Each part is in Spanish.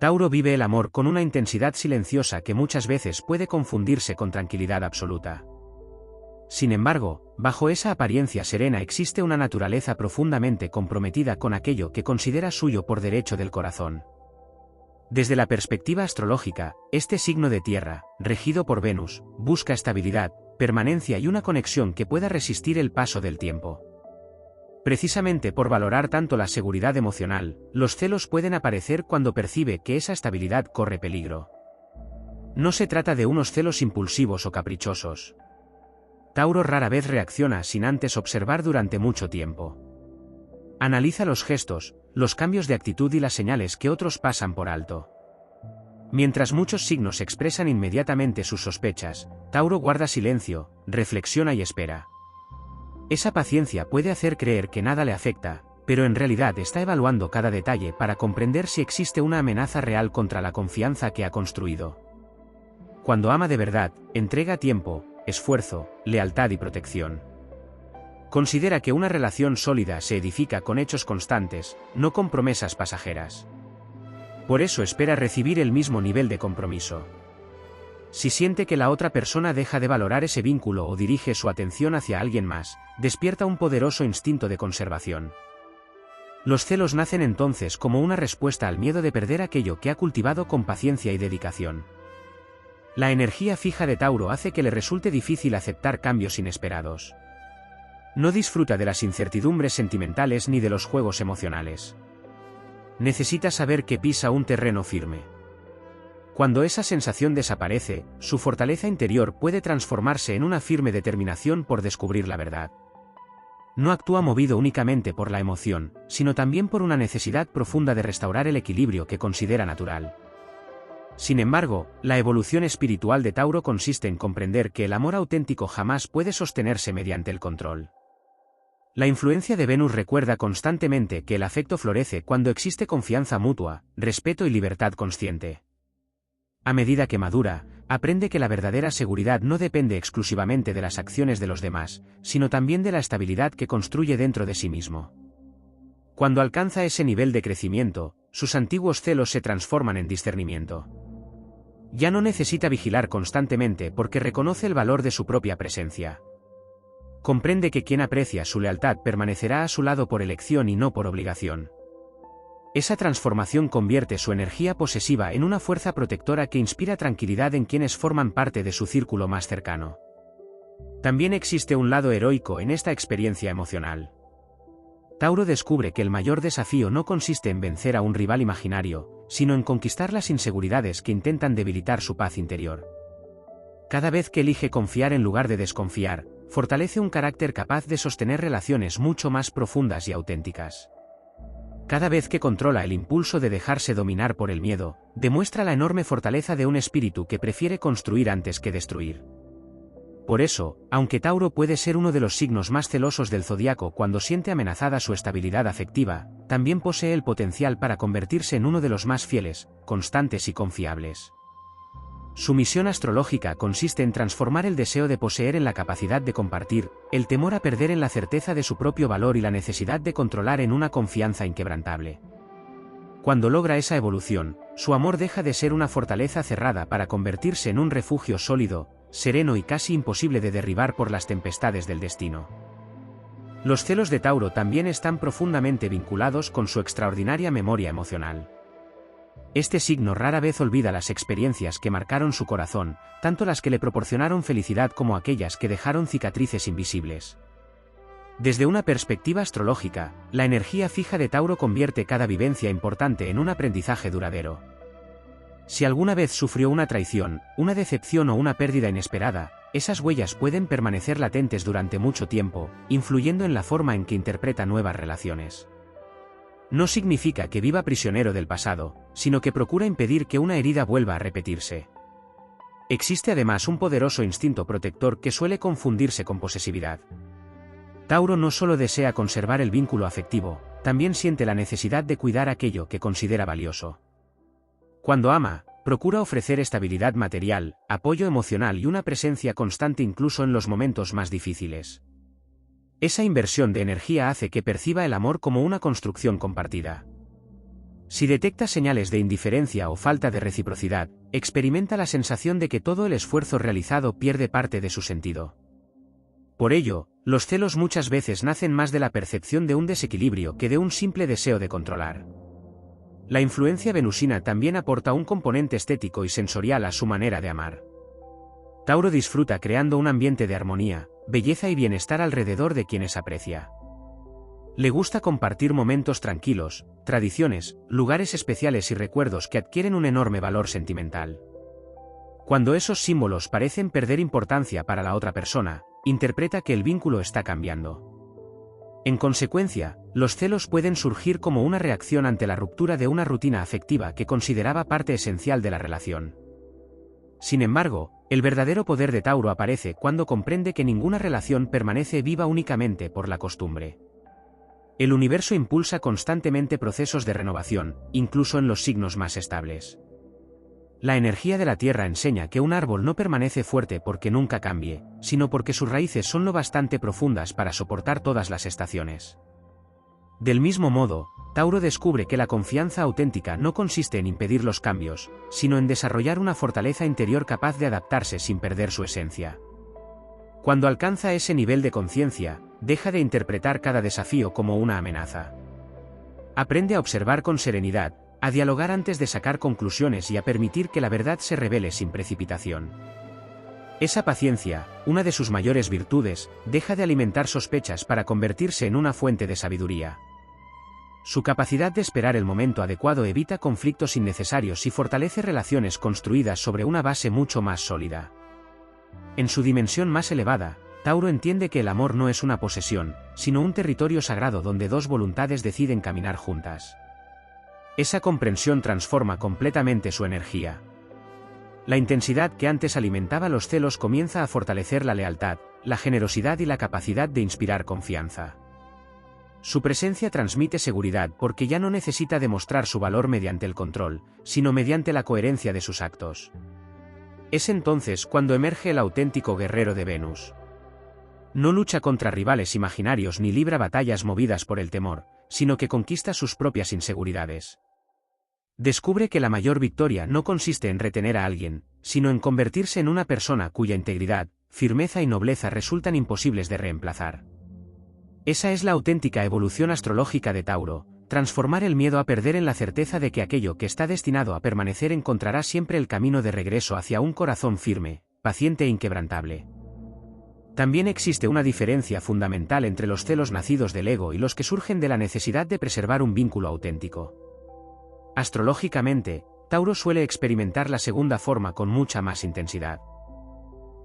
Tauro vive el amor con una intensidad silenciosa que muchas veces puede confundirse con tranquilidad absoluta. Sin embargo, bajo esa apariencia serena existe una naturaleza profundamente comprometida con aquello que considera suyo por derecho del corazón. Desde la perspectiva astrológica, este signo de tierra, regido por Venus, busca estabilidad, permanencia y una conexión que pueda resistir el paso del tiempo. Precisamente por valorar tanto la seguridad emocional, los celos pueden aparecer cuando percibe que esa estabilidad corre peligro. No se trata de unos celos impulsivos o caprichosos. Tauro rara vez reacciona sin antes observar durante mucho tiempo. Analiza los gestos, los cambios de actitud y las señales que otros pasan por alto. Mientras muchos signos expresan inmediatamente sus sospechas, Tauro guarda silencio, reflexiona y espera. Esa paciencia puede hacer creer que nada le afecta, pero en realidad está evaluando cada detalle para comprender si existe una amenaza real contra la confianza que ha construido. Cuando ama de verdad, entrega tiempo, esfuerzo, lealtad y protección. Considera que una relación sólida se edifica con hechos constantes, no con promesas pasajeras. Por eso espera recibir el mismo nivel de compromiso. Si siente que la otra persona deja de valorar ese vínculo o dirige su atención hacia alguien más, despierta un poderoso instinto de conservación. Los celos nacen entonces como una respuesta al miedo de perder aquello que ha cultivado con paciencia y dedicación. La energía fija de Tauro hace que le resulte difícil aceptar cambios inesperados. No disfruta de las incertidumbres sentimentales ni de los juegos emocionales. Necesita saber que pisa un terreno firme. Cuando esa sensación desaparece, su fortaleza interior puede transformarse en una firme determinación por descubrir la verdad. No actúa movido únicamente por la emoción, sino también por una necesidad profunda de restaurar el equilibrio que considera natural. Sin embargo, la evolución espiritual de Tauro consiste en comprender que el amor auténtico jamás puede sostenerse mediante el control. La influencia de Venus recuerda constantemente que el afecto florece cuando existe confianza mutua, respeto y libertad consciente. A medida que madura, aprende que la verdadera seguridad no depende exclusivamente de las acciones de los demás, sino también de la estabilidad que construye dentro de sí mismo. Cuando alcanza ese nivel de crecimiento, sus antiguos celos se transforman en discernimiento. Ya no necesita vigilar constantemente porque reconoce el valor de su propia presencia. Comprende que quien aprecia su lealtad permanecerá a su lado por elección y no por obligación. Esa transformación convierte su energía posesiva en una fuerza protectora que inspira tranquilidad en quienes forman parte de su círculo más cercano. También existe un lado heroico en esta experiencia emocional. Tauro descubre que el mayor desafío no consiste en vencer a un rival imaginario, sino en conquistar las inseguridades que intentan debilitar su paz interior. Cada vez que elige confiar en lugar de desconfiar, fortalece un carácter capaz de sostener relaciones mucho más profundas y auténticas. Cada vez que controla el impulso de dejarse dominar por el miedo, demuestra la enorme fortaleza de un espíritu que prefiere construir antes que destruir. Por eso, aunque Tauro puede ser uno de los signos más celosos del zodiaco cuando siente amenazada su estabilidad afectiva, también posee el potencial para convertirse en uno de los más fieles, constantes y confiables. Su misión astrológica consiste en transformar el deseo de poseer en la capacidad de compartir, el temor a perder en la certeza de su propio valor y la necesidad de controlar en una confianza inquebrantable. Cuando logra esa evolución, su amor deja de ser una fortaleza cerrada para convertirse en un refugio sólido, sereno y casi imposible de derribar por las tempestades del destino. Los celos de Tauro también están profundamente vinculados con su extraordinaria memoria emocional. Este signo rara vez olvida las experiencias que marcaron su corazón, tanto las que le proporcionaron felicidad como aquellas que dejaron cicatrices invisibles. Desde una perspectiva astrológica, la energía fija de Tauro convierte cada vivencia importante en un aprendizaje duradero. Si alguna vez sufrió una traición, una decepción o una pérdida inesperada, esas huellas pueden permanecer latentes durante mucho tiempo, influyendo en la forma en que interpreta nuevas relaciones. No significa que viva prisionero del pasado, sino que procura impedir que una herida vuelva a repetirse. Existe además un poderoso instinto protector que suele confundirse con posesividad. Tauro no solo desea conservar el vínculo afectivo, también siente la necesidad de cuidar aquello que considera valioso. Cuando ama, procura ofrecer estabilidad material, apoyo emocional y una presencia constante incluso en los momentos más difíciles. Esa inversión de energía hace que perciba el amor como una construcción compartida. Si detecta señales de indiferencia o falta de reciprocidad, experimenta la sensación de que todo el esfuerzo realizado pierde parte de su sentido. Por ello, los celos muchas veces nacen más de la percepción de un desequilibrio que de un simple deseo de controlar. La influencia venusina también aporta un componente estético y sensorial a su manera de amar. Tauro disfruta creando un ambiente de armonía, belleza y bienestar alrededor de quienes aprecia. Le gusta compartir momentos tranquilos, tradiciones, lugares especiales y recuerdos que adquieren un enorme valor sentimental. Cuando esos símbolos parecen perder importancia para la otra persona, interpreta que el vínculo está cambiando. En consecuencia, los celos pueden surgir como una reacción ante la ruptura de una rutina afectiva que consideraba parte esencial de la relación. Sin embargo, el verdadero poder de Tauro aparece cuando comprende que ninguna relación permanece viva únicamente por la costumbre. El universo impulsa constantemente procesos de renovación, incluso en los signos más estables. La energía de la Tierra enseña que un árbol no permanece fuerte porque nunca cambie, sino porque sus raíces son lo bastante profundas para soportar todas las estaciones. Del mismo modo, Tauro descubre que la confianza auténtica no consiste en impedir los cambios, sino en desarrollar una fortaleza interior capaz de adaptarse sin perder su esencia. Cuando alcanza ese nivel de conciencia, deja de interpretar cada desafío como una amenaza. Aprende a observar con serenidad, a dialogar antes de sacar conclusiones y a permitir que la verdad se revele sin precipitación. Esa paciencia, una de sus mayores virtudes, deja de alimentar sospechas para convertirse en una fuente de sabiduría. Su capacidad de esperar el momento adecuado evita conflictos innecesarios y fortalece relaciones construidas sobre una base mucho más sólida. En su dimensión más elevada, Tauro entiende que el amor no es una posesión, sino un territorio sagrado donde dos voluntades deciden caminar juntas. Esa comprensión transforma completamente su energía. La intensidad que antes alimentaba los celos comienza a fortalecer la lealtad, la generosidad y la capacidad de inspirar confianza. Su presencia transmite seguridad porque ya no necesita demostrar su valor mediante el control, sino mediante la coherencia de sus actos. Es entonces cuando emerge el auténtico guerrero de Venus. No lucha contra rivales imaginarios ni libra batallas movidas por el temor, sino que conquista sus propias inseguridades. Descubre que la mayor victoria no consiste en retener a alguien, sino en convertirse en una persona cuya integridad, firmeza y nobleza resultan imposibles de reemplazar. Esa es la auténtica evolución astrológica de Tauro, transformar el miedo a perder en la certeza de que aquello que está destinado a permanecer encontrará siempre el camino de regreso hacia un corazón firme, paciente e inquebrantable. También existe una diferencia fundamental entre los celos nacidos del ego y los que surgen de la necesidad de preservar un vínculo auténtico. Astrológicamente, Tauro suele experimentar la segunda forma con mucha más intensidad.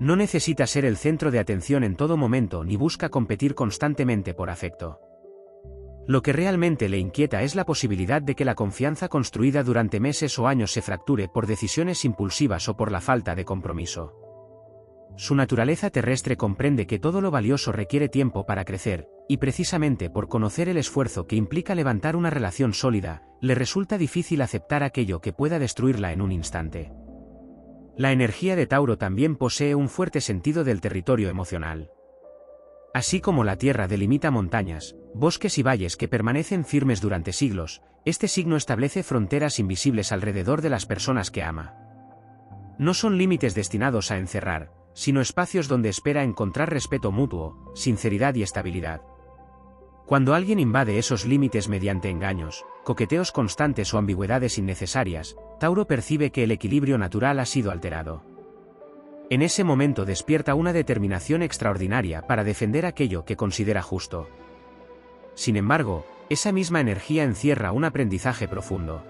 No necesita ser el centro de atención en todo momento ni busca competir constantemente por afecto. Lo que realmente le inquieta es la posibilidad de que la confianza construida durante meses o años se fracture por decisiones impulsivas o por la falta de compromiso. Su naturaleza terrestre comprende que todo lo valioso requiere tiempo para crecer, y precisamente por conocer el esfuerzo que implica levantar una relación sólida, le resulta difícil aceptar aquello que pueda destruirla en un instante. La energía de Tauro también posee un fuerte sentido del territorio emocional. Así como la Tierra delimita montañas, bosques y valles que permanecen firmes durante siglos, este signo establece fronteras invisibles alrededor de las personas que ama. No son límites destinados a encerrar, sino espacios donde espera encontrar respeto mutuo, sinceridad y estabilidad. Cuando alguien invade esos límites mediante engaños, coqueteos constantes o ambigüedades innecesarias, Tauro percibe que el equilibrio natural ha sido alterado. En ese momento despierta una determinación extraordinaria para defender aquello que considera justo. Sin embargo, esa misma energía encierra un aprendizaje profundo.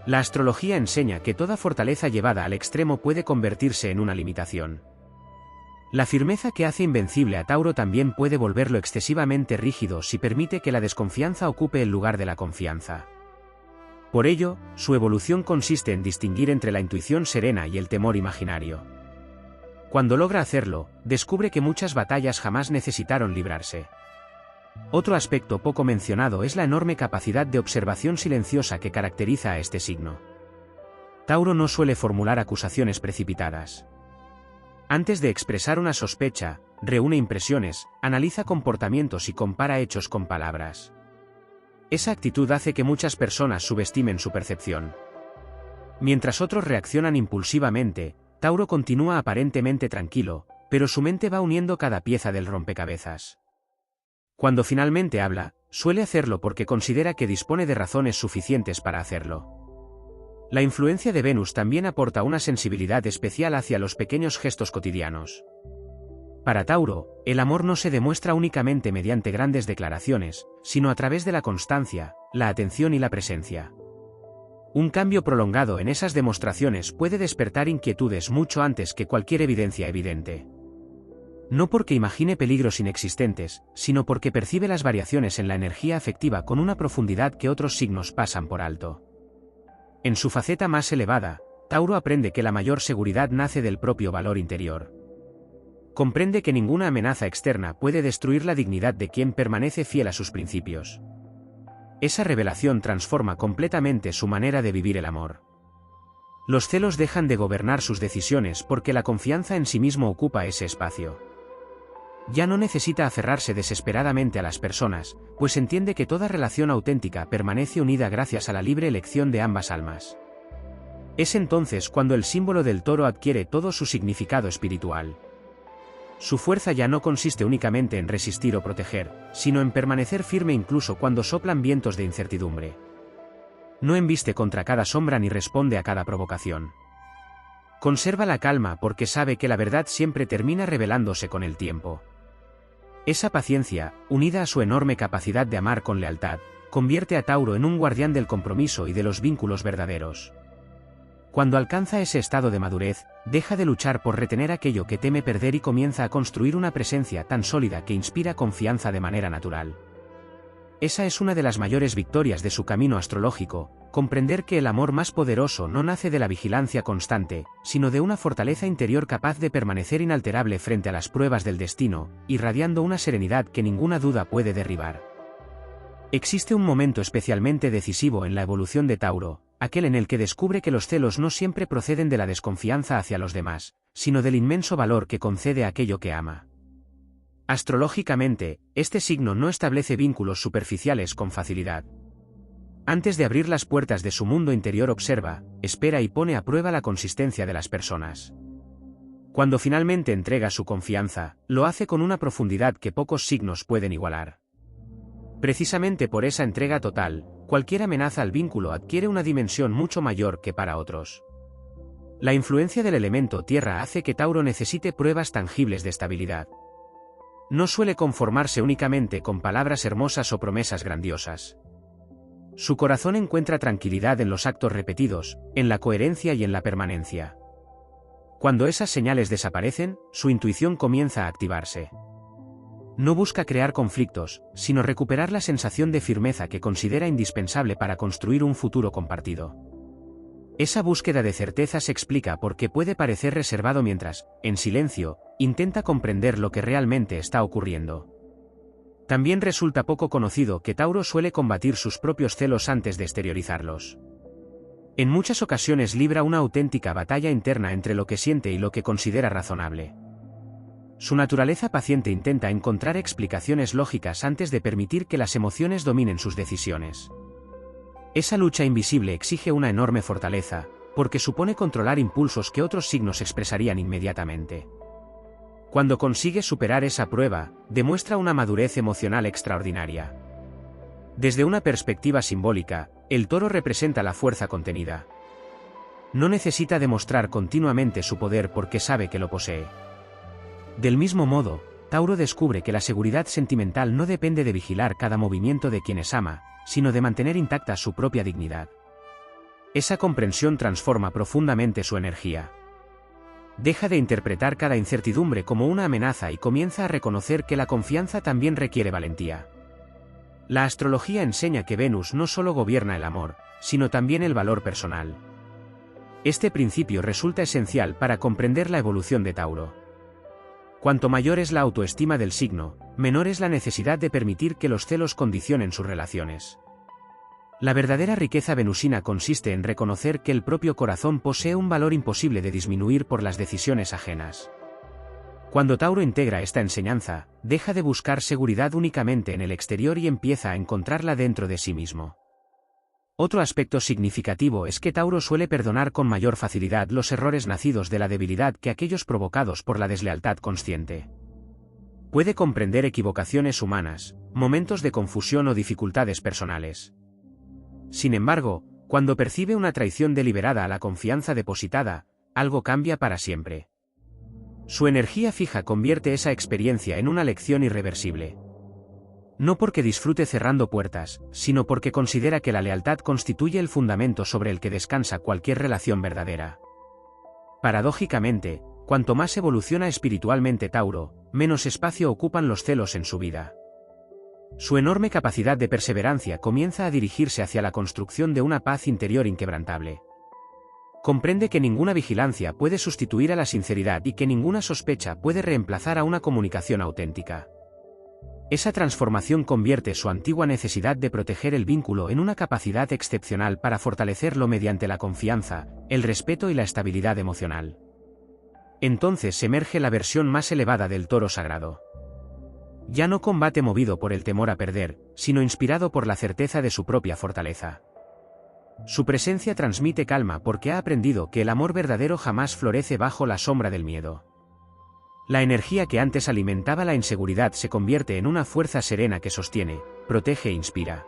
La astrología enseña que toda fortaleza llevada al extremo puede convertirse en una limitación. La firmeza que hace invencible a Tauro también puede volverlo excesivamente rígido si permite que la desconfianza ocupe el lugar de la confianza. Por ello, su evolución consiste en distinguir entre la intuición serena y el temor imaginario. Cuando logra hacerlo, descubre que muchas batallas jamás necesitaron librarse. Otro aspecto poco mencionado es la enorme capacidad de observación silenciosa que caracteriza a este signo. Tauro no suele formular acusaciones precipitadas. Antes de expresar una sospecha, reúne impresiones, analiza comportamientos y compara hechos con palabras. Esa actitud hace que muchas personas subestimen su percepción. Mientras otros reaccionan impulsivamente, Tauro continúa aparentemente tranquilo, pero su mente va uniendo cada pieza del rompecabezas. Cuando finalmente habla, suele hacerlo porque considera que dispone de razones suficientes para hacerlo. La influencia de Venus también aporta una sensibilidad especial hacia los pequeños gestos cotidianos. Para Tauro, el amor no se demuestra únicamente mediante grandes declaraciones, sino a través de la constancia, la atención y la presencia. Un cambio prolongado en esas demostraciones puede despertar inquietudes mucho antes que cualquier evidencia evidente. No porque imagine peligros inexistentes, sino porque percibe las variaciones en la energía afectiva con una profundidad que otros signos pasan por alto. En su faceta más elevada, Tauro aprende que la mayor seguridad nace del propio valor interior. Comprende que ninguna amenaza externa puede destruir la dignidad de quien permanece fiel a sus principios. Esa revelación transforma completamente su manera de vivir el amor. Los celos dejan de gobernar sus decisiones porque la confianza en sí mismo ocupa ese espacio. Ya no necesita aferrarse desesperadamente a las personas, pues entiende que toda relación auténtica permanece unida gracias a la libre elección de ambas almas. Es entonces cuando el símbolo del toro adquiere todo su significado espiritual. Su fuerza ya no consiste únicamente en resistir o proteger, sino en permanecer firme incluso cuando soplan vientos de incertidumbre. No embiste contra cada sombra ni responde a cada provocación. Conserva la calma porque sabe que la verdad siempre termina revelándose con el tiempo. Esa paciencia, unida a su enorme capacidad de amar con lealtad, convierte a Tauro en un guardián del compromiso y de los vínculos verdaderos. Cuando alcanza ese estado de madurez, deja de luchar por retener aquello que teme perder y comienza a construir una presencia tan sólida que inspira confianza de manera natural. Esa es una de las mayores victorias de su camino astrológico, comprender que el amor más poderoso no nace de la vigilancia constante, sino de una fortaleza interior capaz de permanecer inalterable frente a las pruebas del destino, irradiando una serenidad que ninguna duda puede derribar. Existe un momento especialmente decisivo en la evolución de Tauro, aquel en el que descubre que los celos no siempre proceden de la desconfianza hacia los demás, sino del inmenso valor que concede a aquello que ama. Astrológicamente, este signo no establece vínculos superficiales con facilidad. Antes de abrir las puertas de su mundo interior observa, espera y pone a prueba la consistencia de las personas. Cuando finalmente entrega su confianza, lo hace con una profundidad que pocos signos pueden igualar. Precisamente por esa entrega total, cualquier amenaza al vínculo adquiere una dimensión mucho mayor que para otros. La influencia del elemento tierra hace que Tauro necesite pruebas tangibles de estabilidad. No suele conformarse únicamente con palabras hermosas o promesas grandiosas. Su corazón encuentra tranquilidad en los actos repetidos, en la coherencia y en la permanencia. Cuando esas señales desaparecen, su intuición comienza a activarse. No busca crear conflictos, sino recuperar la sensación de firmeza que considera indispensable para construir un futuro compartido. Esa búsqueda de certeza se explica porque puede parecer reservado mientras, en silencio, intenta comprender lo que realmente está ocurriendo. También resulta poco conocido que Tauro suele combatir sus propios celos antes de exteriorizarlos. En muchas ocasiones libra una auténtica batalla interna entre lo que siente y lo que considera razonable. Su naturaleza paciente intenta encontrar explicaciones lógicas antes de permitir que las emociones dominen sus decisiones. Esa lucha invisible exige una enorme fortaleza, porque supone controlar impulsos que otros signos expresarían inmediatamente. Cuando consigue superar esa prueba, demuestra una madurez emocional extraordinaria. Desde una perspectiva simbólica, el toro representa la fuerza contenida. No necesita demostrar continuamente su poder porque sabe que lo posee. Del mismo modo, Tauro descubre que la seguridad sentimental no depende de vigilar cada movimiento de quienes ama, sino de mantener intacta su propia dignidad. Esa comprensión transforma profundamente su energía. Deja de interpretar cada incertidumbre como una amenaza y comienza a reconocer que la confianza también requiere valentía. La astrología enseña que Venus no solo gobierna el amor, sino también el valor personal. Este principio resulta esencial para comprender la evolución de Tauro. Cuanto mayor es la autoestima del signo, menor es la necesidad de permitir que los celos condicionen sus relaciones. La verdadera riqueza venusina consiste en reconocer que el propio corazón posee un valor imposible de disminuir por las decisiones ajenas. Cuando Tauro integra esta enseñanza, deja de buscar seguridad únicamente en el exterior y empieza a encontrarla dentro de sí mismo. Otro aspecto significativo es que Tauro suele perdonar con mayor facilidad los errores nacidos de la debilidad que aquellos provocados por la deslealtad consciente. Puede comprender equivocaciones humanas, momentos de confusión o dificultades personales. Sin embargo, cuando percibe una traición deliberada a la confianza depositada, algo cambia para siempre. Su energía fija convierte esa experiencia en una lección irreversible. No porque disfrute cerrando puertas, sino porque considera que la lealtad constituye el fundamento sobre el que descansa cualquier relación verdadera. Paradójicamente, cuanto más evoluciona espiritualmente Tauro, menos espacio ocupan los celos en su vida. Su enorme capacidad de perseverancia comienza a dirigirse hacia la construcción de una paz interior inquebrantable. Comprende que ninguna vigilancia puede sustituir a la sinceridad y que ninguna sospecha puede reemplazar a una comunicación auténtica. Esa transformación convierte su antigua necesidad de proteger el vínculo en una capacidad excepcional para fortalecerlo mediante la confianza, el respeto y la estabilidad emocional. Entonces emerge la versión más elevada del toro sagrado. Ya no combate movido por el temor a perder, sino inspirado por la certeza de su propia fortaleza. Su presencia transmite calma porque ha aprendido que el amor verdadero jamás florece bajo la sombra del miedo. La energía que antes alimentaba la inseguridad se convierte en una fuerza serena que sostiene, protege e inspira.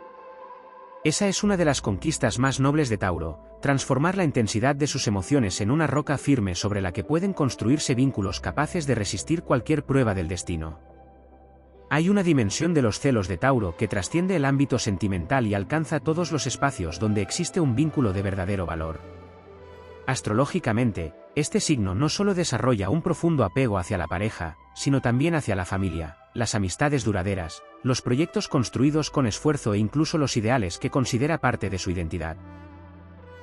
Esa es una de las conquistas más nobles de Tauro, transformar la intensidad de sus emociones en una roca firme sobre la que pueden construirse vínculos capaces de resistir cualquier prueba del destino. Hay una dimensión de los celos de Tauro que trasciende el ámbito sentimental y alcanza todos los espacios donde existe un vínculo de verdadero valor. Astrológicamente, este signo no solo desarrolla un profundo apego hacia la pareja, sino también hacia la familia, las amistades duraderas, los proyectos construidos con esfuerzo e incluso los ideales que considera parte de su identidad.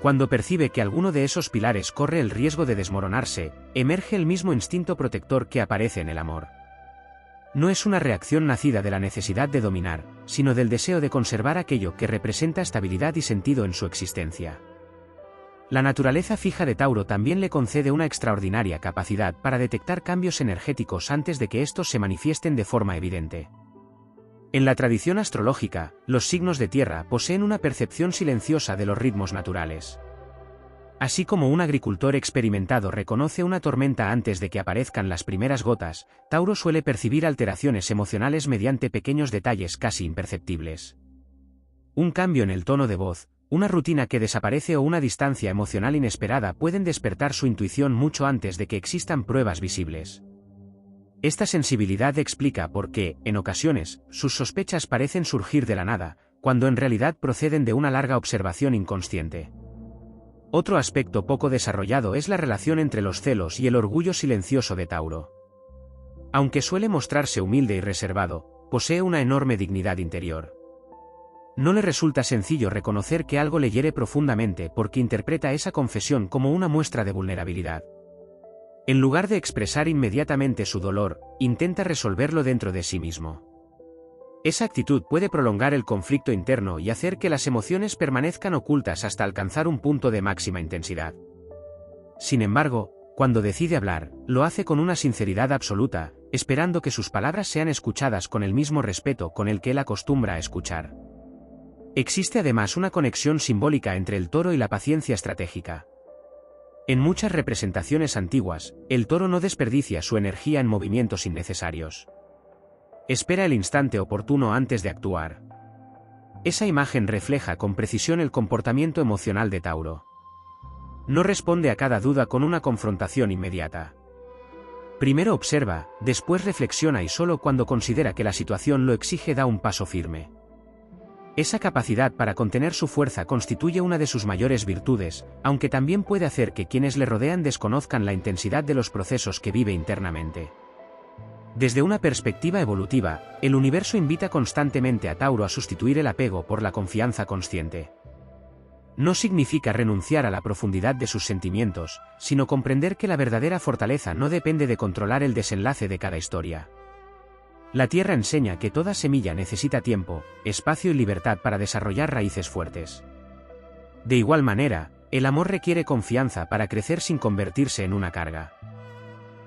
Cuando percibe que alguno de esos pilares corre el riesgo de desmoronarse, emerge el mismo instinto protector que aparece en el amor. No es una reacción nacida de la necesidad de dominar, sino del deseo de conservar aquello que representa estabilidad y sentido en su existencia. La naturaleza fija de Tauro también le concede una extraordinaria capacidad para detectar cambios energéticos antes de que estos se manifiesten de forma evidente. En la tradición astrológica, los signos de tierra poseen una percepción silenciosa de los ritmos naturales. Así como un agricultor experimentado reconoce una tormenta antes de que aparezcan las primeras gotas, Tauro suele percibir alteraciones emocionales mediante pequeños detalles casi imperceptibles. Un cambio en el tono de voz, una rutina que desaparece o una distancia emocional inesperada pueden despertar su intuición mucho antes de que existan pruebas visibles. Esta sensibilidad explica por qué, en ocasiones, sus sospechas parecen surgir de la nada, cuando en realidad proceden de una larga observación inconsciente. Otro aspecto poco desarrollado es la relación entre los celos y el orgullo silencioso de Tauro. Aunque suele mostrarse humilde y reservado, posee una enorme dignidad interior. No le resulta sencillo reconocer que algo le hiere profundamente porque interpreta esa confesión como una muestra de vulnerabilidad. En lugar de expresar inmediatamente su dolor, intenta resolverlo dentro de sí mismo. Esa actitud puede prolongar el conflicto interno y hacer que las emociones permanezcan ocultas hasta alcanzar un punto de máxima intensidad. Sin embargo, cuando decide hablar, lo hace con una sinceridad absoluta, esperando que sus palabras sean escuchadas con el mismo respeto con el que él acostumbra a escuchar. Existe además una conexión simbólica entre el toro y la paciencia estratégica. En muchas representaciones antiguas, el toro no desperdicia su energía en movimientos innecesarios. Espera el instante oportuno antes de actuar. Esa imagen refleja con precisión el comportamiento emocional de Tauro. No responde a cada duda con una confrontación inmediata. Primero observa, después reflexiona y solo cuando considera que la situación lo exige da un paso firme. Esa capacidad para contener su fuerza constituye una de sus mayores virtudes, aunque también puede hacer que quienes le rodean desconozcan la intensidad de los procesos que vive internamente. Desde una perspectiva evolutiva, el universo invita constantemente a Tauro a sustituir el apego por la confianza consciente. No significa renunciar a la profundidad de sus sentimientos, sino comprender que la verdadera fortaleza no depende de controlar el desenlace de cada historia. La Tierra enseña que toda semilla necesita tiempo, espacio y libertad para desarrollar raíces fuertes. De igual manera, el amor requiere confianza para crecer sin convertirse en una carga.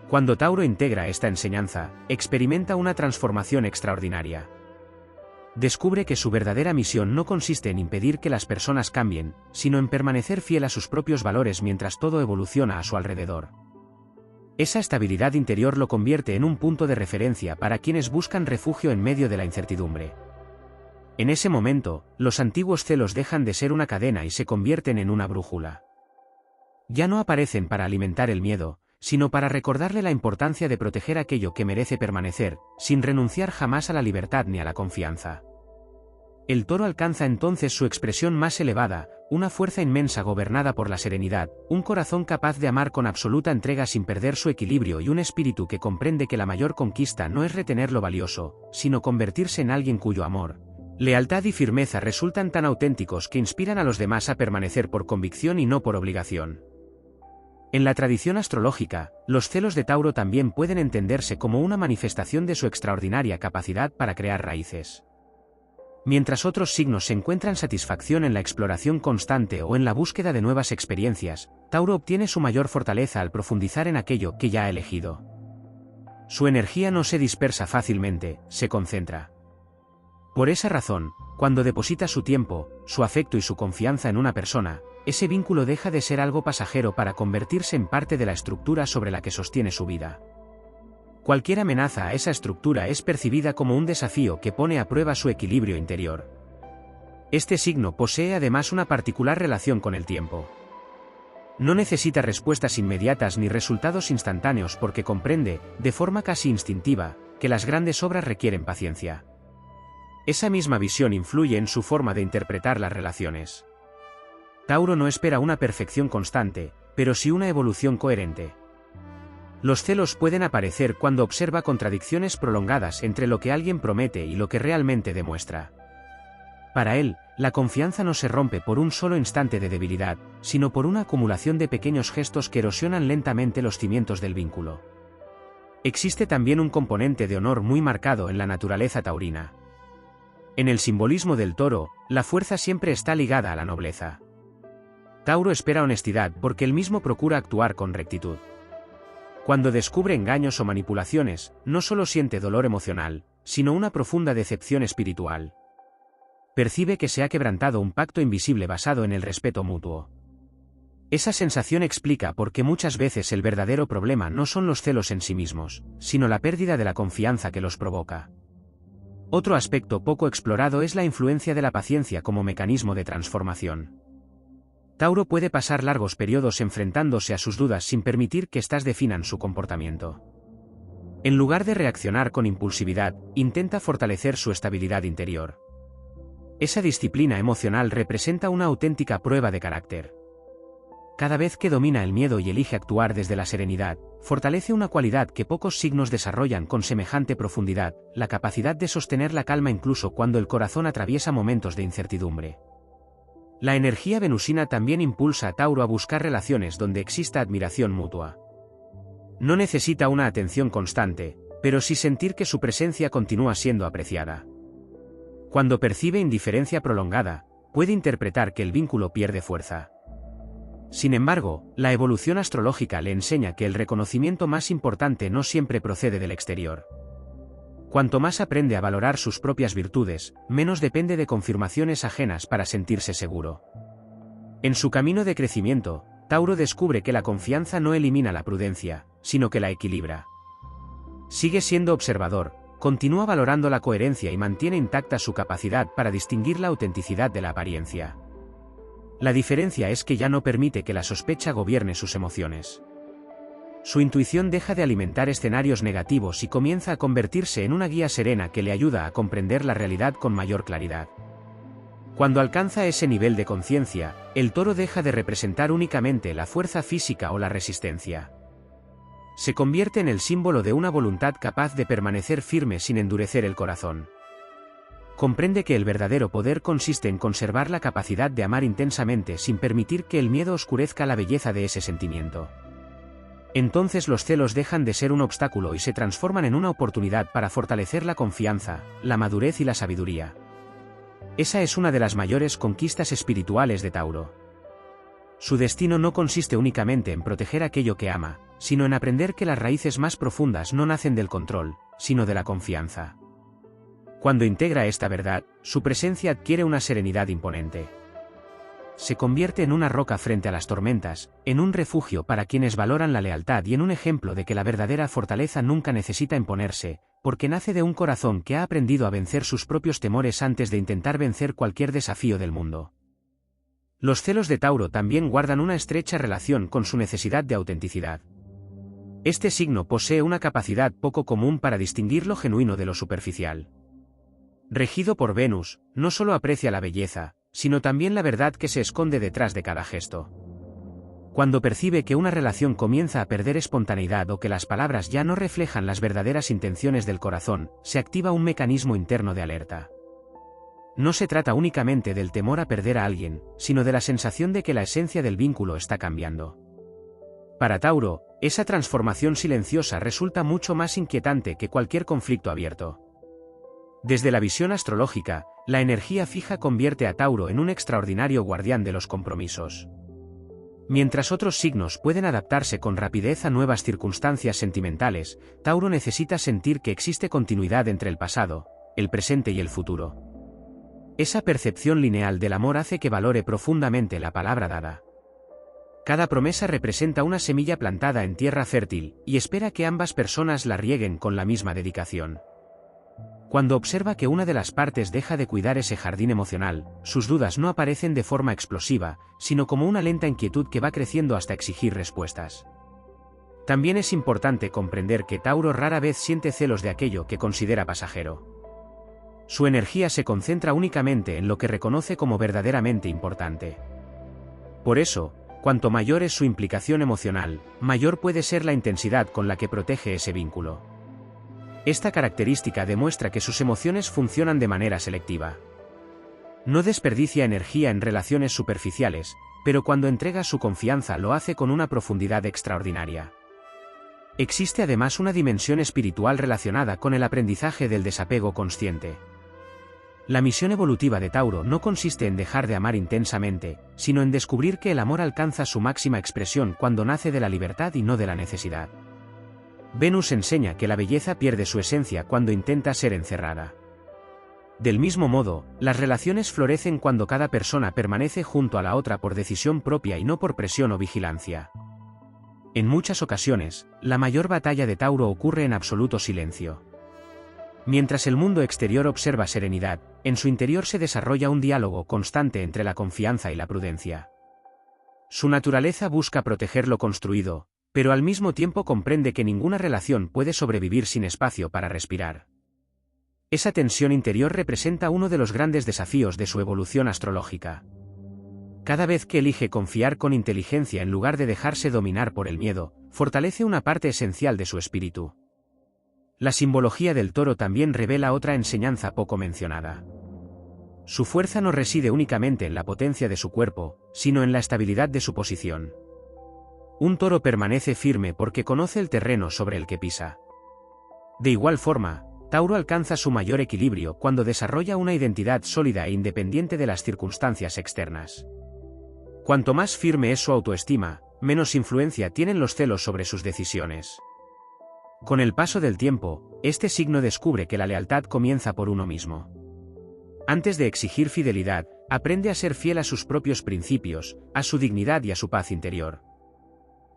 Cuando Tauro integra esta enseñanza, experimenta una transformación extraordinaria. Descubre que su verdadera misión no consiste en impedir que las personas cambien, sino en permanecer fiel a sus propios valores mientras todo evoluciona a su alrededor. Esa estabilidad interior lo convierte en un punto de referencia para quienes buscan refugio en medio de la incertidumbre. En ese momento, los antiguos celos dejan de ser una cadena y se convierten en una brújula. Ya no aparecen para alimentar el miedo, sino para recordarle la importancia de proteger aquello que merece permanecer, sin renunciar jamás a la libertad ni a la confianza. El Toro alcanza entonces su expresión más elevada, una fuerza inmensa gobernada por la serenidad, un corazón capaz de amar con absoluta entrega sin perder su equilibrio y un espíritu que comprende que la mayor conquista no es retener lo valioso, sino convertirse en alguien cuyo amor, lealtad y firmeza resultan tan auténticos que inspiran a los demás a permanecer por convicción y no por obligación. En la tradición astrológica, los celos de Tauro también pueden entenderse como una manifestación de su extraordinaria capacidad para crear raíces. Mientras otros signos encuentran satisfacción en la exploración constante o en la búsqueda de nuevas experiencias, Tauro obtiene su mayor fortaleza al profundizar en aquello que ya ha elegido. Su energía no se dispersa fácilmente, se concentra. Por esa razón, cuando deposita su tiempo, su afecto y su confianza en una persona, ese vínculo deja de ser algo pasajero para convertirse en parte de la estructura sobre la que sostiene su vida. Cualquier amenaza a esa estructura es percibida como un desafío que pone a prueba su equilibrio interior. Este signo posee además una particular relación con el tiempo. No necesita respuestas inmediatas ni resultados instantáneos porque comprende, de forma casi instintiva, que las grandes obras requieren paciencia. Esa misma visión influye en su forma de interpretar las relaciones. Tauro no espera una perfección constante, pero sí una evolución coherente. Los celos pueden aparecer cuando observa contradicciones prolongadas entre lo que alguien promete y lo que realmente demuestra. Para él, la confianza no se rompe por un solo instante de debilidad, sino por una acumulación de pequeños gestos que erosionan lentamente los cimientos del vínculo. Existe también un componente de honor muy marcado en la naturaleza taurina. En el simbolismo del toro, la fuerza siempre está ligada a la nobleza. Tauro espera honestidad porque él mismo procura actuar con rectitud. Cuando descubre engaños o manipulaciones, no solo siente dolor emocional, sino una profunda decepción espiritual. Percibe que se ha quebrantado un pacto invisible basado en el respeto mutuo. Esa sensación explica por qué muchas veces el verdadero problema no son los celos en sí mismos, sino la pérdida de la confianza que los provoca. Otro aspecto poco explorado es la influencia de la paciencia como mecanismo de transformación. Tauro puede pasar largos periodos enfrentándose a sus dudas sin permitir que éstas definan su comportamiento. En lugar de reaccionar con impulsividad, intenta fortalecer su estabilidad interior. Esa disciplina emocional representa una auténtica prueba de carácter. Cada vez que domina el miedo y elige actuar desde la serenidad, fortalece una cualidad que pocos signos desarrollan con semejante profundidad, la capacidad de sostener la calma incluso cuando el corazón atraviesa momentos de incertidumbre. La energía venusina también impulsa a Tauro a buscar relaciones donde exista admiración mutua. No necesita una atención constante, pero sí sentir que su presencia continúa siendo apreciada. Cuando percibe indiferencia prolongada, puede interpretar que el vínculo pierde fuerza. Sin embargo, la evolución astrológica le enseña que el reconocimiento más importante no siempre procede del exterior. Cuanto más aprende a valorar sus propias virtudes, menos depende de confirmaciones ajenas para sentirse seguro. En su camino de crecimiento, Tauro descubre que la confianza no elimina la prudencia, sino que la equilibra. Sigue siendo observador, continúa valorando la coherencia y mantiene intacta su capacidad para distinguir la autenticidad de la apariencia. La diferencia es que ya no permite que la sospecha gobierne sus emociones. Su intuición deja de alimentar escenarios negativos y comienza a convertirse en una guía serena que le ayuda a comprender la realidad con mayor claridad. Cuando alcanza ese nivel de conciencia, el toro deja de representar únicamente la fuerza física o la resistencia. Se convierte en el símbolo de una voluntad capaz de permanecer firme sin endurecer el corazón. Comprende que el verdadero poder consiste en conservar la capacidad de amar intensamente sin permitir que el miedo oscurezca la belleza de ese sentimiento. Entonces los celos dejan de ser un obstáculo y se transforman en una oportunidad para fortalecer la confianza, la madurez y la sabiduría. Esa es una de las mayores conquistas espirituales de Tauro. Su destino no consiste únicamente en proteger aquello que ama, sino en aprender que las raíces más profundas no nacen del control, sino de la confianza. Cuando integra esta verdad, su presencia adquiere una serenidad imponente. Se convierte en una roca frente a las tormentas, en un refugio para quienes valoran la lealtad y en un ejemplo de que la verdadera fortaleza nunca necesita imponerse, porque nace de un corazón que ha aprendido a vencer sus propios temores antes de intentar vencer cualquier desafío del mundo. Los celos de Tauro también guardan una estrecha relación con su necesidad de autenticidad. Este signo posee una capacidad poco común para distinguir lo genuino de lo superficial. Regido por Venus, no solo aprecia la belleza, sino también la verdad que se esconde detrás de cada gesto. Cuando percibe que una relación comienza a perder espontaneidad o que las palabras ya no reflejan las verdaderas intenciones del corazón, se activa un mecanismo interno de alerta. No se trata únicamente del temor a perder a alguien, sino de la sensación de que la esencia del vínculo está cambiando. Para Tauro, esa transformación silenciosa resulta mucho más inquietante que cualquier conflicto abierto. Desde la visión astrológica, la energía fija convierte a Tauro en un extraordinario guardián de los compromisos. Mientras otros signos pueden adaptarse con rapidez a nuevas circunstancias sentimentales, Tauro necesita sentir que existe continuidad entre el pasado, el presente y el futuro. Esa percepción lineal del amor hace que valore profundamente la palabra dada. Cada promesa representa una semilla plantada en tierra fértil, y espera que ambas personas la rieguen con la misma dedicación. Cuando observa que una de las partes deja de cuidar ese jardín emocional, sus dudas no aparecen de forma explosiva, sino como una lenta inquietud que va creciendo hasta exigir respuestas. También es importante comprender que Tauro rara vez siente celos de aquello que considera pasajero. Su energía se concentra únicamente en lo que reconoce como verdaderamente importante. Por eso, cuanto mayor es su implicación emocional, mayor puede ser la intensidad con la que protege ese vínculo. Esta característica demuestra que sus emociones funcionan de manera selectiva. No desperdicia energía en relaciones superficiales, pero cuando entrega su confianza lo hace con una profundidad extraordinaria. Existe además una dimensión espiritual relacionada con el aprendizaje del desapego consciente. La misión evolutiva de Tauro no consiste en dejar de amar intensamente, sino en descubrir que el amor alcanza su máxima expresión cuando nace de la libertad y no de la necesidad. Venus enseña que la belleza pierde su esencia cuando intenta ser encerrada. Del mismo modo, las relaciones florecen cuando cada persona permanece junto a la otra por decisión propia y no por presión o vigilancia. En muchas ocasiones, la mayor batalla de Tauro ocurre en absoluto silencio. Mientras el mundo exterior observa serenidad, en su interior se desarrolla un diálogo constante entre la confianza y la prudencia. Su naturaleza busca proteger lo construido, pero al mismo tiempo comprende que ninguna relación puede sobrevivir sin espacio para respirar. Esa tensión interior representa uno de los grandes desafíos de su evolución astrológica. Cada vez que elige confiar con inteligencia en lugar de dejarse dominar por el miedo, fortalece una parte esencial de su espíritu. La simbología del toro también revela otra enseñanza poco mencionada. Su fuerza no reside únicamente en la potencia de su cuerpo, sino en la estabilidad de su posición. Un toro permanece firme porque conoce el terreno sobre el que pisa. De igual forma, Tauro alcanza su mayor equilibrio cuando desarrolla una identidad sólida e independiente de las circunstancias externas. Cuanto más firme es su autoestima, menos influencia tienen los celos sobre sus decisiones. Con el paso del tiempo, este signo descubre que la lealtad comienza por uno mismo. Antes de exigir fidelidad, aprende a ser fiel a sus propios principios, a su dignidad y a su paz interior.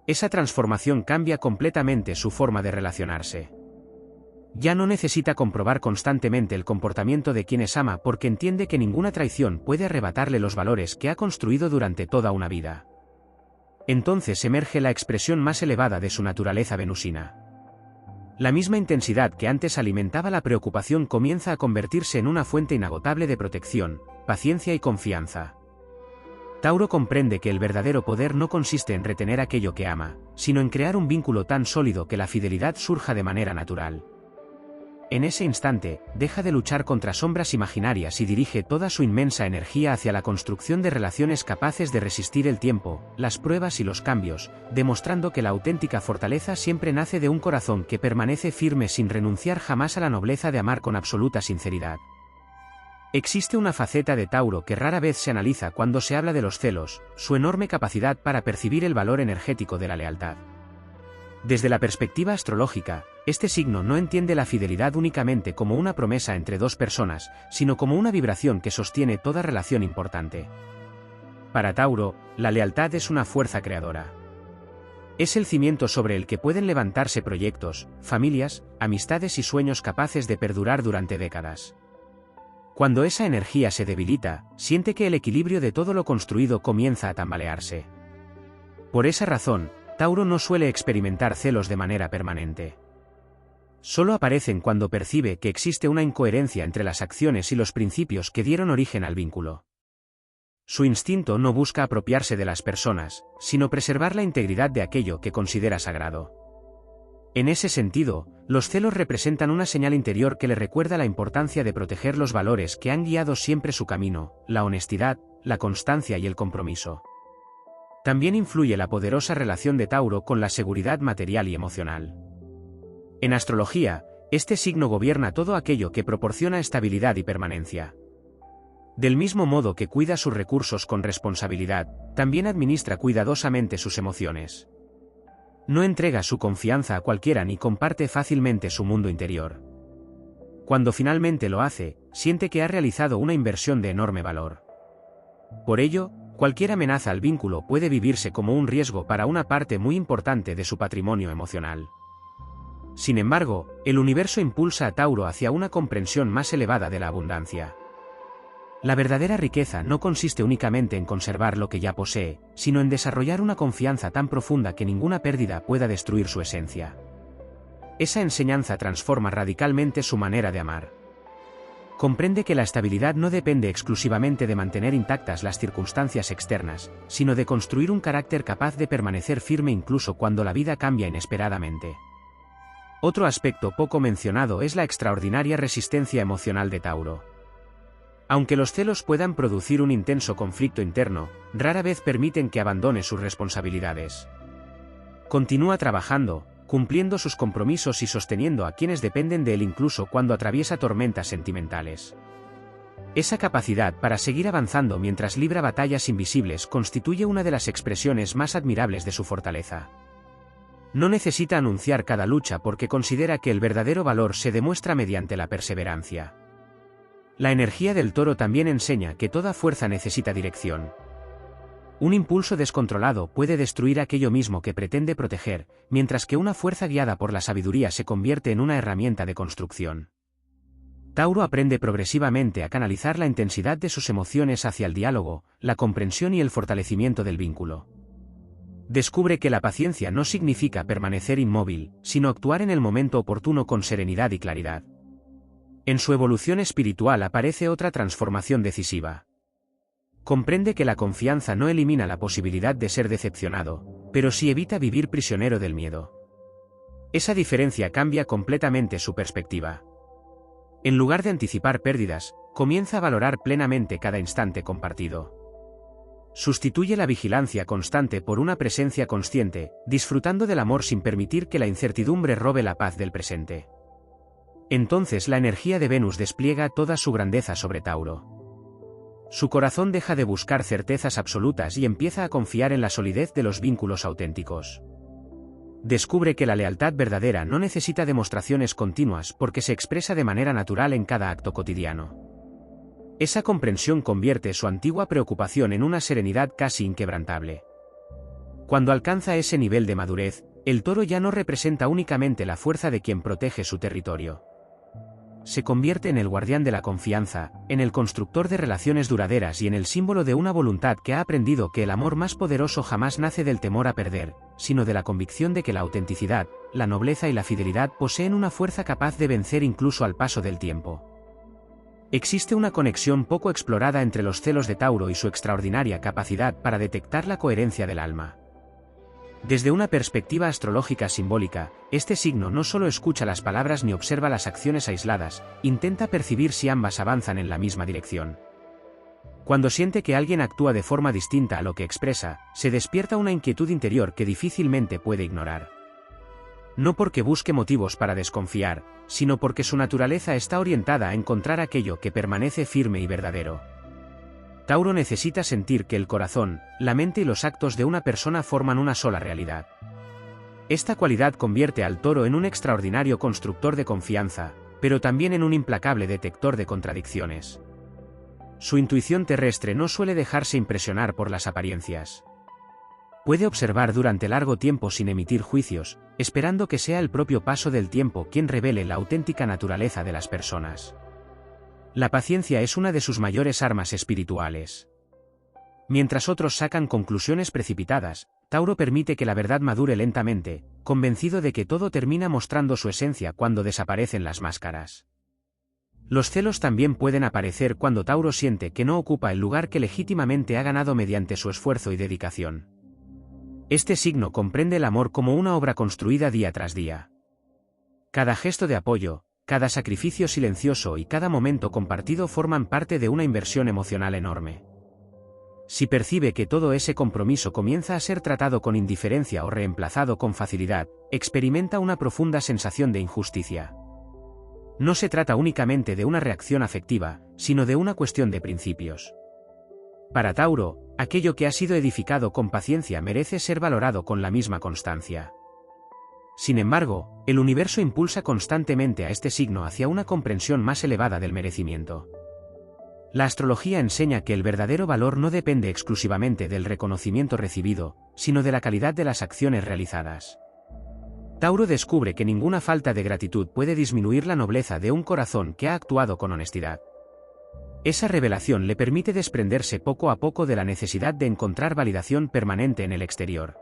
Esa transformación cambia completamente su forma de relacionarse. Ya no necesita comprobar constantemente el comportamiento de quienes ama porque entiende que ninguna traición puede arrebatarle los valores que ha construido durante toda una vida. Entonces emerge la expresión más elevada de su naturaleza venusina. La misma intensidad que antes alimentaba la preocupación comienza a convertirse en una fuente inagotable de protección, paciencia y confianza. Tauro comprende que el verdadero poder no consiste en retener aquello que ama, sino en crear un vínculo tan sólido que la fidelidad surja de manera natural. En ese instante, deja de luchar contra sombras imaginarias y dirige toda su inmensa energía hacia la construcción de relaciones capaces de resistir el tiempo, las pruebas y los cambios, demostrando que la auténtica fortaleza siempre nace de un corazón que permanece firme sin renunciar jamás a la nobleza de amar con absoluta sinceridad. Existe una faceta de Tauro que rara vez se analiza cuando se habla de los celos, su enorme capacidad para percibir el valor energético de la lealtad. Desde la perspectiva astrológica, este signo no entiende la fidelidad únicamente como una promesa entre dos personas, sino como una vibración que sostiene toda relación importante. Para Tauro, la lealtad es una fuerza creadora. Es el cimiento sobre el que pueden levantarse proyectos, familias, amistades y sueños capaces de perdurar durante décadas. Cuando esa energía se debilita, siente que el equilibrio de todo lo construido comienza a tambalearse. Por esa razón, Tauro no suele experimentar celos de manera permanente. Solo aparecen cuando percibe que existe una incoherencia entre las acciones y los principios que dieron origen al vínculo. Su instinto no busca apropiarse de las personas, sino preservar la integridad de aquello que considera sagrado. En ese sentido, los celos representan una señal interior que le recuerda la importancia de proteger los valores que han guiado siempre su camino, la honestidad, la constancia y el compromiso. También influye la poderosa relación de Tauro con la seguridad material y emocional. En astrología, este signo gobierna todo aquello que proporciona estabilidad y permanencia. Del mismo modo que cuida sus recursos con responsabilidad, también administra cuidadosamente sus emociones. No entrega su confianza a cualquiera ni comparte fácilmente su mundo interior. Cuando finalmente lo hace, siente que ha realizado una inversión de enorme valor. Por ello, cualquier amenaza al vínculo puede vivirse como un riesgo para una parte muy importante de su patrimonio emocional. Sin embargo, el universo impulsa a Tauro hacia una comprensión más elevada de la abundancia. La verdadera riqueza no consiste únicamente en conservar lo que ya posee, sino en desarrollar una confianza tan profunda que ninguna pérdida pueda destruir su esencia. Esa enseñanza transforma radicalmente su manera de amar. Comprende que la estabilidad no depende exclusivamente de mantener intactas las circunstancias externas, sino de construir un carácter capaz de permanecer firme incluso cuando la vida cambia inesperadamente. Otro aspecto poco mencionado es la extraordinaria resistencia emocional de Tauro. Aunque los celos puedan producir un intenso conflicto interno, rara vez permiten que abandone sus responsabilidades. Continúa trabajando, cumpliendo sus compromisos y sosteniendo a quienes dependen de él incluso cuando atraviesa tormentas sentimentales. Esa capacidad para seguir avanzando mientras libra batallas invisibles constituye una de las expresiones más admirables de su fortaleza. No necesita anunciar cada lucha porque considera que el verdadero valor se demuestra mediante la perseverancia. La energía del Toro también enseña que toda fuerza necesita dirección. Un impulso descontrolado puede destruir aquello mismo que pretende proteger, mientras que una fuerza guiada por la sabiduría se convierte en una herramienta de construcción. Tauro aprende progresivamente a canalizar la intensidad de sus emociones hacia el diálogo, la comprensión y el fortalecimiento del vínculo. Descubre que la paciencia no significa permanecer inmóvil, sino actuar en el momento oportuno con serenidad y claridad. En su evolución espiritual aparece otra transformación decisiva. Comprende que la confianza no elimina la posibilidad de ser decepcionado, pero sí evita vivir prisionero del miedo. Esa diferencia cambia completamente su perspectiva. En lugar de anticipar pérdidas, comienza a valorar plenamente cada instante compartido. Sustituye la vigilancia constante por una presencia consciente, disfrutando del amor sin permitir que la incertidumbre robe la paz del presente. Entonces la energía de Venus despliega toda su grandeza sobre Tauro. Su corazón deja de buscar certezas absolutas y empieza a confiar en la solidez de los vínculos auténticos. Descubre que la lealtad verdadera no necesita demostraciones continuas porque se expresa de manera natural en cada acto cotidiano. Esa comprensión convierte su antigua preocupación en una serenidad casi inquebrantable. Cuando alcanza ese nivel de madurez, el Toro ya no representa únicamente la fuerza de quien protege su territorio. Se convierte en el guardián de la confianza, en el constructor de relaciones duraderas y en el símbolo de una voluntad que ha aprendido que el amor más poderoso jamás nace del temor a perder, sino de la convicción de que la autenticidad, la nobleza y la fidelidad poseen una fuerza capaz de vencer incluso al paso del tiempo. Existe una conexión poco explorada entre los celos de Tauro y su extraordinaria capacidad para detectar la coherencia del alma. Desde una perspectiva astrológica simbólica, este signo no solo escucha las palabras ni observa las acciones aisladas, intenta percibir si ambas avanzan en la misma dirección. Cuando siente que alguien actúa de forma distinta a lo que expresa, se despierta una inquietud interior que difícilmente puede ignorar. No porque busque motivos para desconfiar, sino porque su naturaleza está orientada a encontrar aquello que permanece firme y verdadero. Tauro necesita sentir que el corazón, la mente y los actos de una persona forman una sola realidad. Esta cualidad convierte al Toro en un extraordinario constructor de confianza, pero también en un implacable detector de contradicciones. Su intuición terrestre no suele dejarse impresionar por las apariencias. Puede observar durante largo tiempo sin emitir juicios, esperando que sea el propio paso del tiempo quien revele la auténtica naturaleza de las personas. La paciencia es una de sus mayores armas espirituales. Mientras otros sacan conclusiones precipitadas, Tauro permite que la verdad madure lentamente, convencido de que todo termina mostrando su esencia cuando desaparecen las máscaras. Los celos también pueden aparecer cuando Tauro siente que no ocupa el lugar que legítimamente ha ganado mediante su esfuerzo y dedicación. Este signo comprende el amor como una obra construida día tras día. Cada gesto de apoyo, cada sacrificio silencioso y cada momento compartido forman parte de una inversión emocional enorme. Si percibe que todo ese compromiso comienza a ser tratado con indiferencia o reemplazado con facilidad, experimenta una profunda sensación de injusticia. No se trata únicamente de una reacción afectiva, sino de una cuestión de principios. Para Tauro, aquello que ha sido edificado con paciencia merece ser valorado con la misma constancia. Sin embargo, el universo impulsa constantemente a este signo hacia una comprensión más elevada del merecimiento. La astrología enseña que el verdadero valor no depende exclusivamente del reconocimiento recibido, sino de la calidad de las acciones realizadas. Tauro descubre que ninguna falta de gratitud puede disminuir la nobleza de un corazón que ha actuado con honestidad. Esa revelación le permite desprenderse poco a poco de la necesidad de encontrar validación permanente en el exterior.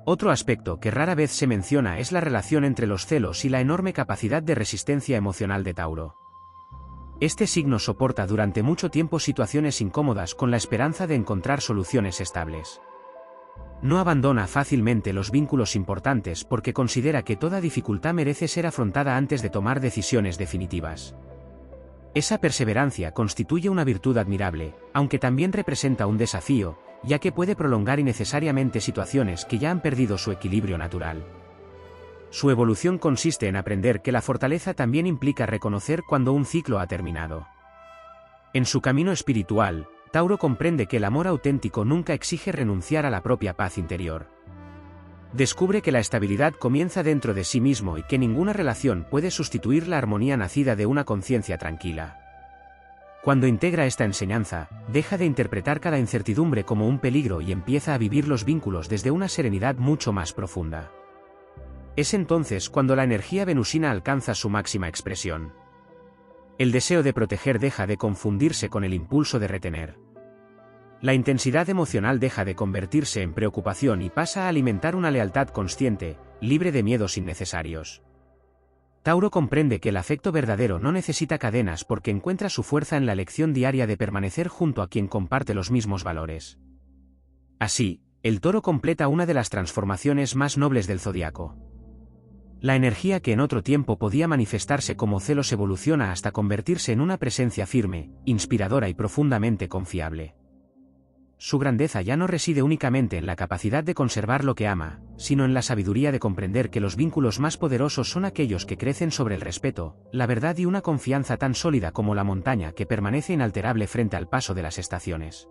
Otro aspecto que rara vez se menciona es la relación entre los celos y la enorme capacidad de resistencia emocional de Tauro. Este signo soporta durante mucho tiempo situaciones incómodas con la esperanza de encontrar soluciones estables. No abandona fácilmente los vínculos importantes porque considera que toda dificultad merece ser afrontada antes de tomar decisiones definitivas. Esa perseverancia constituye una virtud admirable, aunque también representa un desafío, ya que puede prolongar innecesariamente situaciones que ya han perdido su equilibrio natural. Su evolución consiste en aprender que la fortaleza también implica reconocer cuando un ciclo ha terminado. En su camino espiritual, Tauro comprende que el amor auténtico nunca exige renunciar a la propia paz interior. Descubre que la estabilidad comienza dentro de sí mismo y que ninguna relación puede sustituir la armonía nacida de una conciencia tranquila. Cuando integra esta enseñanza, deja de interpretar cada incertidumbre como un peligro y empieza a vivir los vínculos desde una serenidad mucho más profunda. Es entonces cuando la energía venusina alcanza su máxima expresión. El deseo de proteger deja de confundirse con el impulso de retener. La intensidad emocional deja de convertirse en preocupación y pasa a alimentar una lealtad consciente, libre de miedos innecesarios. Tauro comprende que el afecto verdadero no necesita cadenas porque encuentra su fuerza en la elección diaria de permanecer junto a quien comparte los mismos valores. Así, el Toro completa una de las transformaciones más nobles del zodiaco. La energía que en otro tiempo podía manifestarse como celos evoluciona hasta convertirse en una presencia firme, inspiradora y profundamente confiable. Su grandeza ya no reside únicamente en la capacidad de conservar lo que ama, sino en la sabiduría de comprender que los vínculos más poderosos son aquellos que crecen sobre el respeto, la verdad y una confianza tan sólida como la montaña que permanece inalterable frente al paso de las estaciones.